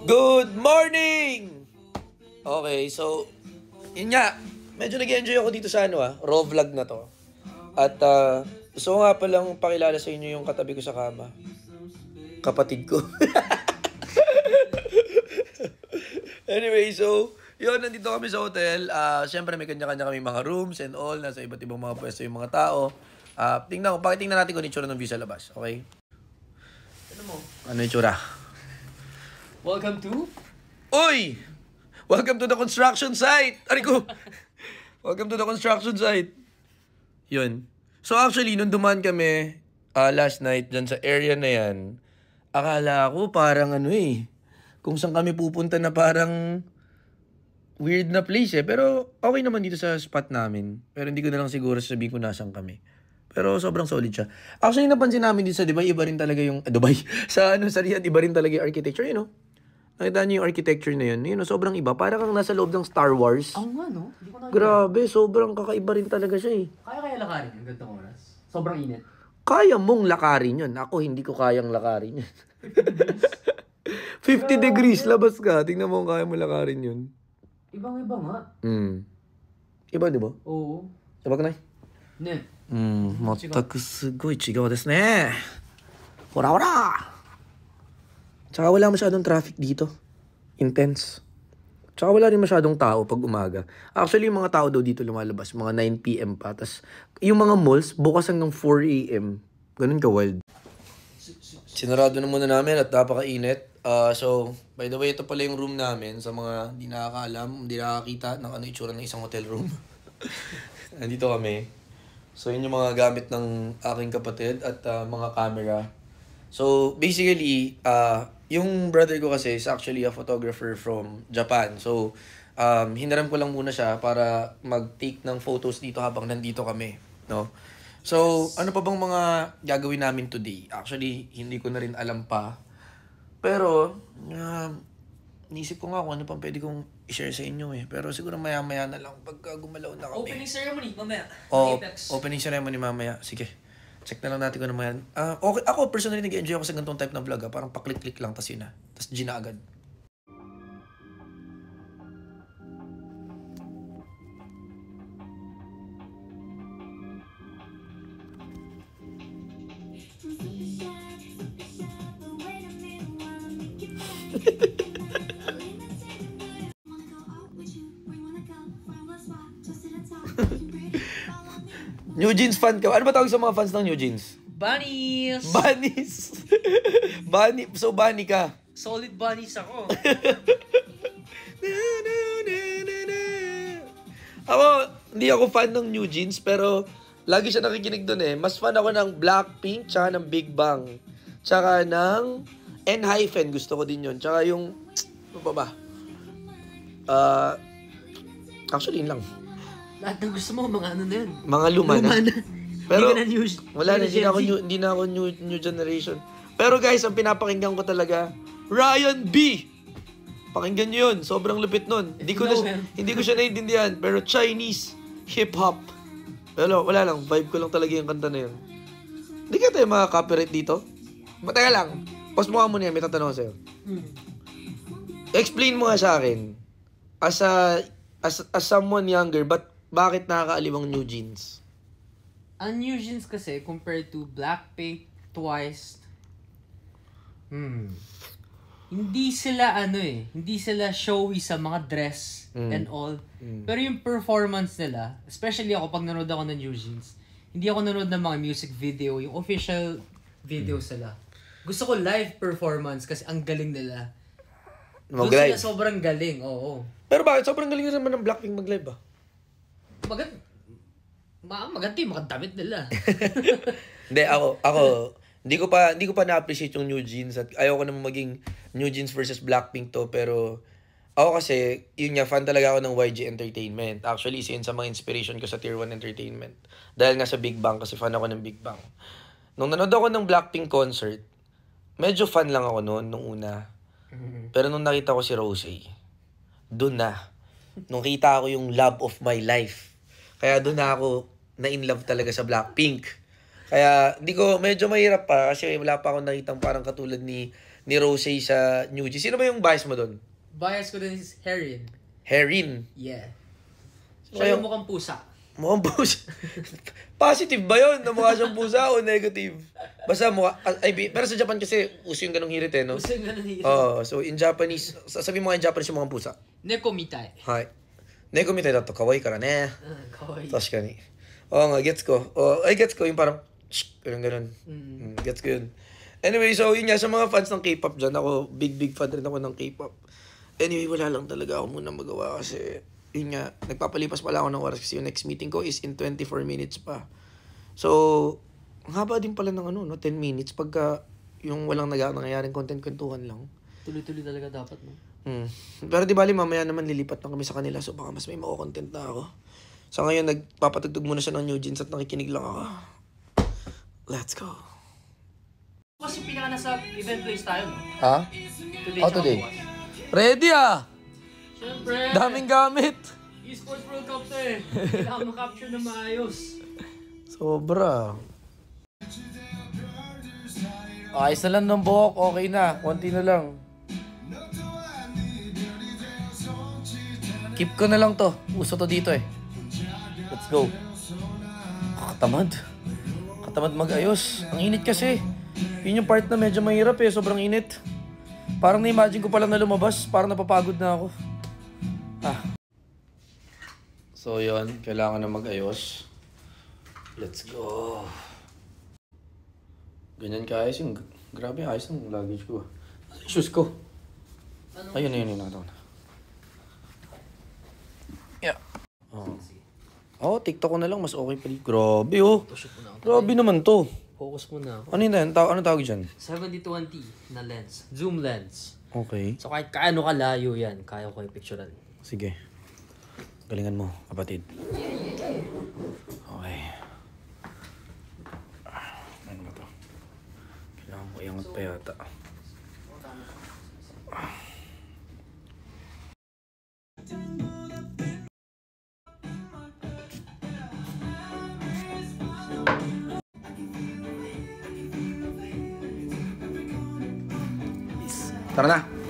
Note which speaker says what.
Speaker 1: Good morning! Okay, so, yun nga, medyo nag-enjoy ako dito sa raw vlog na to. At gusto ko nga palang pakilala sa inyo yung katabi ko sa kama. Kapatid ko. Anyway, so, yun, nandito kami sa hotel. Siyempre, may kanya-kanya kami mga rooms and all. Nasa iba't ibang mga pwesto yung mga tao. Tingnan natin kung itsura ng view sa labas, okay? Ano mo? Ano itsura?
Speaker 2: Welcome to...
Speaker 1: Uy! Welcome to the construction site! Ari ko! Welcome to the construction site. Yun. So actually, nung dumaan kami last night dyan sa area na yan, akala ko parang kung saan kami pupunta na parang weird na place Pero okay naman dito sa spot namin. Pero hindi ko na lang siguro sabihin kung nasan kami. Pero sobrang solid siya. Actually, napansin namin dito sa Dubai, iba rin talaga yung... Dubai? Sa Riyadh, iba rin talaga yung architecture, Nakita niyo yung architecture na yun. Sobrang iba. Parang kang nasa loob ng Star Wars.
Speaker 2: Oo nga, no? Hindi ko nakita.
Speaker 1: Grabe, sobrang kakaiba rin talaga siya
Speaker 2: Kaya lakarin yung gantong oras? Sobrang init.
Speaker 1: Kaya mong lakarin yun. Ako, hindi ko kayang lakarin yun. 50 degrees, labas ka. Tingnan mo kung kaya mo lakarin yun.
Speaker 2: Ibang-iba nga.
Speaker 1: Iba, di ba?
Speaker 2: Oo.
Speaker 1: Iba ka na
Speaker 2: Ne.
Speaker 1: 全くすごい違うですね。ほらほら! Tsaka wala masyadong traffic dito. Intense. Tsaka wala rin masyadong tao pag umaga. Actually, yung mga tao daw dito lumalabas, mga 9 PM pa. Tapos, yung mga malls, bukas hanggang 4 AM. Ganun ka wild. Sinarado na muna namin at napakainit. So, by the way, ito pala yung room namin. Sa mga hindi nakakaalam, hindi nakakita ng itsura ng isang hotel room. Nandito kami. So, yun yung mga gamit ng aking kapatid at mga camera. So, basically, yung brother ko kasi is actually a photographer from Japan. So, hinaram ko lang muna siya para mag-take ng photos dito habang nandito kami, no? So, ano pa bang mga gagawin namin today? Actually, hindi ko na rin alam pa. Pero, nisip ko nga kung ano pang pwede kong i-share sa inyo Pero siguro maya-maya na lang pagka gumalaw na kami.
Speaker 2: Opening ceremony, mamaya.
Speaker 1: Apex. Opening ceremony mamaya. Sige. Check na lang natin kung ano man. Okay, ako personally nag-enjoy ako sa ganitong type ng vlog. Parang paklik-klik lang, tas yun Tas G na agad. New Jeans fan ka. Ano ba tawag sa mga fans ng New Jeans?
Speaker 2: Bunnies!
Speaker 1: Bunnies! So, bunny ka?
Speaker 2: Solid bunnies ako.
Speaker 1: Ako, hindi ako fan ng New Jeans, pero lagi siya nakikinig dun Mas fan ako ng Blackpink, tsaka ng Big Bang. Tsaka ng Enhypen, gusto ko din yun. Tsaka yung, ano pa ba? Actually, yun lang.
Speaker 2: Lahat ng gusto mo, mga ano na yun.
Speaker 1: Mga luma na. Pero, wala na, hindi na ako new generation. Pero guys, ang pinapakinggan ko talaga, Ryan B! Pakinggan nyo yun, sobrang lupit nun. Hindi ko siya naiintindihan, pero Chinese hip-hop. Pero wala lang, vibe ko lang talaga yung kanta na yun. Hindi ka tayo makaka-copyright dito? Teka lang, pause mo ka muna yan, may tatanong ko sa'yo. Explain mo nga sa akin, as someone younger, bakit nakakaaliw ang New Jeans?
Speaker 2: Ang New Jeans kasi, compared to Blackpink, Twice, hindi sila hindi sila showy sa mga dress and all. Pero yung performance nila, especially ako pag nanood ako ng New Jeans, hindi ako nanood ng mga music video, yung official video sila. Gusto ko live performance kasi ang galing nila. Doon sila sobrang galing, oo.
Speaker 1: Pero bakit? Sobrang galing naman ng Blackpink mag-live ba?
Speaker 2: Maganti, makadamit nila.
Speaker 1: Hindi, ako, hindi ko pa na-appreciate yung New Jeans at ayoko naman maging New Jeans versus Blackpink to, pero ako kasi, yun nga, fan talaga ako ng YG Entertainment. Actually, isa yun sa mga inspiration ko sa Tier 1 Entertainment. Dahil nga sa Big Bang, kasi fan ako ng Big Bang. Nung nanood ako ng Blackpink concert, medyo fan lang ako nung una. Pero nung nakita ko si Rosé, doon na. Nung kita ko yung love of my life. Kaya doon na ako na-in-love talaga sa Blackpink. Kaya medyo mahirap pa kasi wala pa akong nakitang parang katulad ni ni Rosé sa New Jeans. Sino ba yung bias mo doon?
Speaker 2: Bias ko din is Herin.
Speaker 1: Herin.
Speaker 2: Yeah.
Speaker 1: So,
Speaker 2: Siya yung mukhang pusa.
Speaker 1: Mukhang pusa. Positive ba yun? Na mukha siyang pusa o negative? Basta mukha... pero sa Japan kasi uso yung ganong hirit eh, no?
Speaker 2: Uso yung ganong hirit.
Speaker 1: So in Japanese, sabi mo nga in Japanese yung mukhang pusa.
Speaker 2: Neko mitai.
Speaker 1: Hai. Neko mitai dato kawaii kara ne.
Speaker 2: Kawaii.
Speaker 1: Tashikani. Oo nga, gets ko. Gets ko yung parang... ganun. Gets ko yun. Anyway, so yun nga, sa mga fans ng K-pop dyan, ako, big fan rin ako ng K-pop. Anyway, wala lang talaga ako muna magawa kasi, yun nga, nagpapalipas pala ako ng oras kasi yung next meeting ko is in 24 minutes pa. So, ang haba din pala ng 10 minutes pagka yung walang nangyayaring content-kwentuhan lang.
Speaker 2: Tuloy-tuloy talaga dapat, no?
Speaker 1: Pero di bali, mamaya naman lilipat na kami sa kanila so baka mas may mako-content na ako. So ngayon, nagpapatugtog muna siya ng New Jeans at nakikinig lang ako. Let's go.
Speaker 2: Kasi pinaka nasa event place tayo, no?
Speaker 1: Ha? Today. Ready
Speaker 2: Siyempre.
Speaker 1: Daming gamit.
Speaker 2: Esports World Cup to eh. Kailangan makapture na maayos.
Speaker 1: Sobra. Ayos na lang ng buhok. Okay na. Konti na lang. Keep ko na lang to. Uso to dito eh. Let's go. Katamad mag-ayos. Ang init kasi. Yun yung part na medyo mahirap eh. Sobrang init. Parang na-imagine ko pa lang na lumabas. Parang napapagod na ako. So yun. Kailangan na mag-ayos. Let's go. Ganyan ka-ayos yung... Grabe ayos ng luggage ko. Shoes ko. Ayun. Nakatawa na. Yeah. TikTok ko na lang. Mas okay pa rin. Grabe Grabe naman to.
Speaker 2: Focus muna ako.
Speaker 1: Ano yun? Ano tawag dyan?
Speaker 2: 70-20 na lens. Zoom lens.
Speaker 1: Okay.
Speaker 2: So kahit kaano kalayo yan, kaya ko i-picturean.
Speaker 1: Sige. Galingan mo, kapatid. Okay. Ano ba to? Kailangan ko iangat pa yata. Tara na!